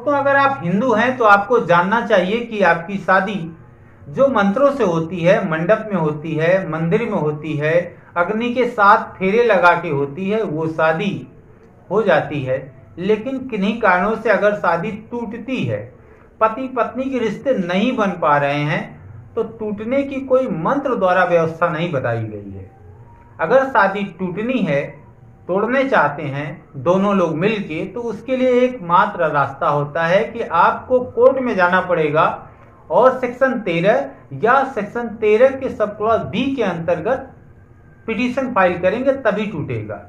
दोस्तों, अगर आप हिंदू हैं तो आपको जानना चाहिए कि आपकी शादी जो मंत्रों से होती है, मंडप में होती है, मंदिर में होती है, अग्नि के 7 फेरे लगा के होती है, वो शादी हो जाती है। लेकिन किन्हीं कारणों से अगर शादी टूटती है, पति पत्नी के रिश्ते नहीं बन पा रहे हैं, तो टूटने की कोई मंत्र द्वारा व्यवस्था नहीं बताई गई है। अगर शादी टूटनी है, तोड़ने चाहते हैं दोनों लोग मिलके, तो उसके लिए एकमात्र रास्ता होता है कि आपको कोर्ट में जाना पड़ेगा और सेक्शन 13 या सेक्शन 13 के सब क्लॉज बी के अंतर्गत पिटीशन फाइल करेंगे, तभी टूटेगा।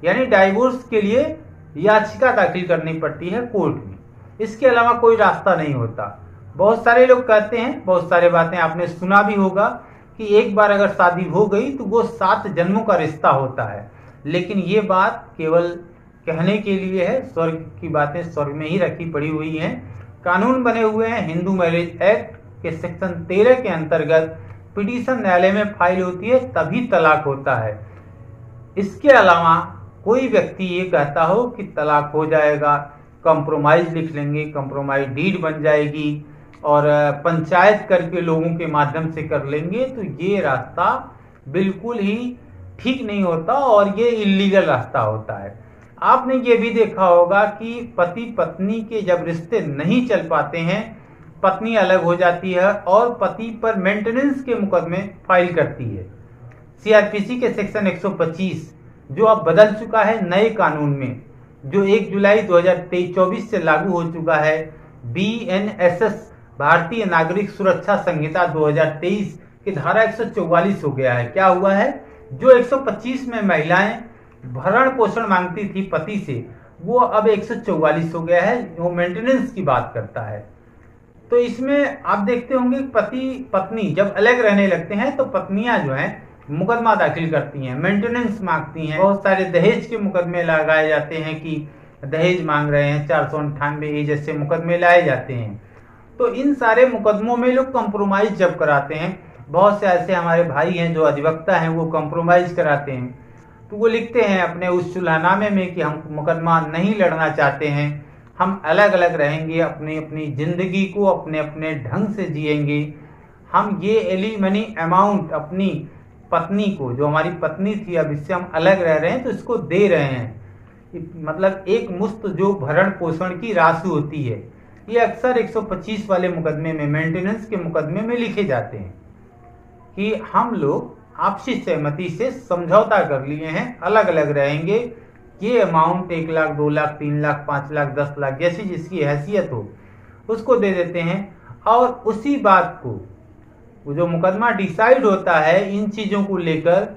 यानी डाइवोर्स के लिए याचिका दाखिल करनी पड़ती है कोर्ट में। इसके अलावा कोई रास्ता नहीं होता। बहुत सारे लोग कहते हैं, बहुत सारे बातें आपने सुना भी होगा कि एक बार अगर शादी हो गई तो वो 7 जन्मों का रिश्ता होता है। लेकिन ये बात केवल कहने के लिए है। स्वर्ग की बातें स्वर्ग में ही रखी पड़ी हुई हैं। कानून बने हुए हैं। हिंदू मैरिज एक्ट के सेक्शन 13 के अंतर्गत पिटीशन न्यायालय में फाइल होती है, तभी तलाक होता है। इसके अलावा कोई व्यक्ति ये कहता हो कि तलाक हो जाएगा, कंप्रोमाइज लिख लेंगे, कंप्रोमाइज डीड बन जाएगी और पंचायत करके लोगों के माध्यम से कर लेंगे, तो ये रास्ता बिल्कुल ही ठीक नहीं होता और ये इलीगल रास्ता होता है। आपने ये भी देखा होगा कि पति पत्नी के जब रिश्ते नहीं चल पाते हैं, पत्नी अलग हो जाती है और पति पर मेंटेनेंस के मुकदमे फाइल करती है। सीआरपीसी के सेक्शन 125 जो अब बदल चुका है नए कानून में, जो 1 जुलाई 2024 से लागू हो चुका है, बीएनएसएस भारतीय नागरिक सुरक्षा संहिता 2023 की धारा 144 हो गया है। क्या हुआ है? जो 125 में महिलाएं भरण पोषण मांगती थी पति से, वो अब 144 हो गया है, वो मेंटेनेंस की बात करता है। तो इसमें आप देखते होंगे पति पत्नी जब अलग रहने लगते हैं तो पत्नियां जो हैं मुकदमा दाखिल करती हैं, मेंटेनेंस मांगती हैं। बहुत सारे दहेज के मुकदमे लगाए जाते हैं कि दहेज मांग रहे हैं, 498 जैसे मुकदमे लाए जाते हैं। तो इन सारे मुकदमों में लोग कंप्रोमाइज जब कराते हैं, बहुत से ऐसे हमारे भाई हैं जो अधिवक्ता हैं, वो कंप्रोमाइज कराते हैं, तो वो लिखते हैं अपने उस सुलहनामे में कि हम मुकदमा नहीं लड़ना चाहते हैं, हम अलग अलग रहेंगे, अपनी अपनी जिंदगी को अपने अपने ढंग से जिएंगे, हम ये एलिमनी अमाउंट अपनी पत्नी को, जो हमारी पत्नी थी अब इससे हम अलग रह रहे हैं तो इसको दे रहे हैं। मतलब एक मुश्त जो भरण पोषण की राशि होती है, ये अक्सर 125 वाले मुकदमे में, मेंटेनेंस के मुकदमे में लिखे जाते हैं कि हम लोग आपसी सहमति से समझौता कर लिए हैं, अलग अलग रहेंगे, ये अमाउंट 1 लाख, 2 लाख, 3 लाख, 5 लाख, 10 लाख जैसी जिसकी हैसियत हो उसको दे देते हैं। और उसी बात को वो जो मुकदमा डिसाइड होता है इन चीज़ों को लेकर,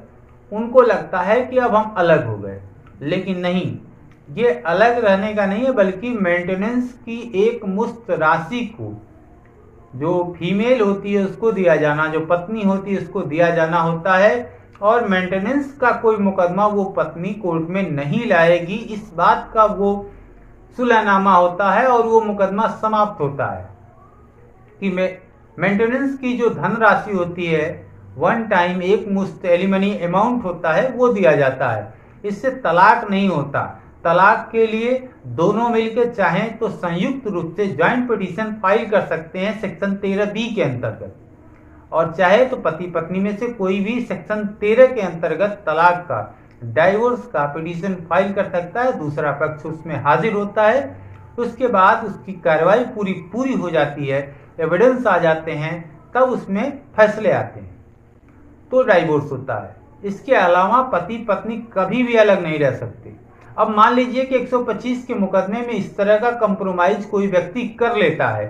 उनको लगता है कि अब हम अलग हो गए, लेकिन नहीं, ये अलग रहने का नहीं है, बल्कि मेंटेनेंस की एक मुश्त राशि को जो फीमेल होती है उसको दिया जाना, जो पत्नी होती है उसको दिया जाना होता है। और मेंटेनेंस का कोई मुकदमा वो पत्नी कोर्ट में नहीं लाएगी, इस बात का वो सुलहनामा होता है और वो मुकदमा समाप्त होता है कि मेंटेनेंस की जो धनराशि होती है, वन टाइम एक मुश्त एलिमनी अमाउंट होता है, वो दिया जाता है। इससे तलाक नहीं होता। तलाक के लिए दोनों मिलकर चाहें तो संयुक्त रूप से ज्वाइंट पिटीशन फाइल कर सकते हैं सेक्शन 13B के अंतर्गत, और चाहे तो पति पत्नी में से कोई भी सेक्शन 13 के अंतर्गत तलाक का, डाइवोर्स का पिटीशन फाइल कर सकता है। दूसरा पक्ष उसमें हाजिर होता है, उसके बाद उसकी कार्रवाई पूरी हो जाती है, एविडेंस आ जाते हैं, तब उसमें फैसले आते हैं, तो डाइवोर्स होता है। इसके अलावा पति पत्नी कभी भी अलग नहीं रह सकते। अब मान लीजिए कि 125 के मुकदमे में इस तरह का कंप्रोमाइज कोई व्यक्ति कर लेता है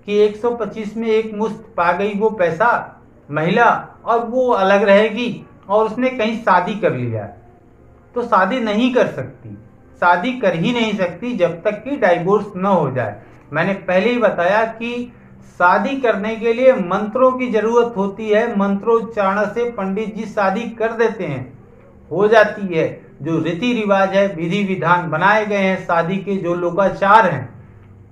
कि 125 में एक मुश्त पा गई वो पैसा महिला और वो अलग रहेगी, और उसने कहीं शादी कर लिया, तो शादी नहीं कर सकती, शादी कर ही नहीं सकती जब तक कि डाइवोर्स न हो जाए। मैंने पहले ही बताया कि शादी करने के लिए मंत्रों की जरूरत होती है, मंत्रोच्चारण से पंडित जी शादी कर देते हैं, हो जाती है। जो रीति रिवाज है, विधि विधान बनाए गए हैं शादी के, जो लोकाचार हैं,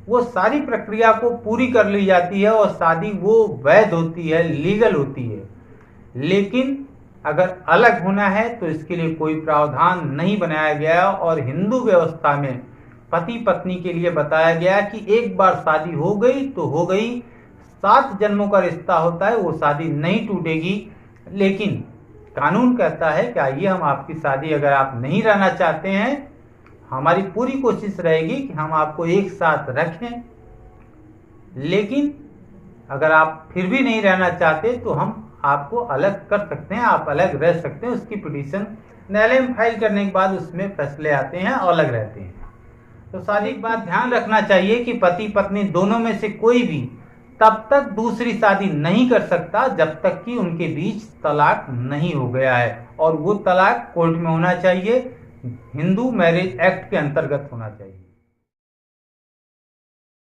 वो सारी प्रक्रिया को पूरी कर ली जाती है और शादी वो वैध होती है, लीगल होती है। लेकिन अगर अलग होना है तो इसके लिए कोई प्रावधान नहीं बनाया गया, और हिंदू व्यवस्था में पति पत्नी के लिए बताया गया कि एक बार शादी हो गई तो हो गई, 7 जन्मों का रिश्ता होता है, वो शादी नहीं टूटेगी। लेकिन कानून कहता है कि आइए हम आपकी शादी, अगर आप नहीं रहना चाहते हैं, हमारी पूरी कोशिश रहेगी कि हम आपको एक साथ रखें, लेकिन अगर आप फिर भी नहीं रहना चाहते तो हम आपको अलग कर सकते हैं, आप अलग रह सकते हैं। उसकी पिटीशन न्यायालय में फाइल करने के बाद उसमें फैसले आते हैं और अलग रहते हैं। तो शादी के बाद ध्यान रखना चाहिए कि पति पत्नी दोनों में से कोई भी तब तक दूसरी शादी नहीं कर सकता जब तक कि उनके बीच तलाक नहीं हो गया है, और वो तलाक कोर्ट में होना चाहिए, हिंदू मैरिज एक्ट के अंतर्गत होना चाहिए।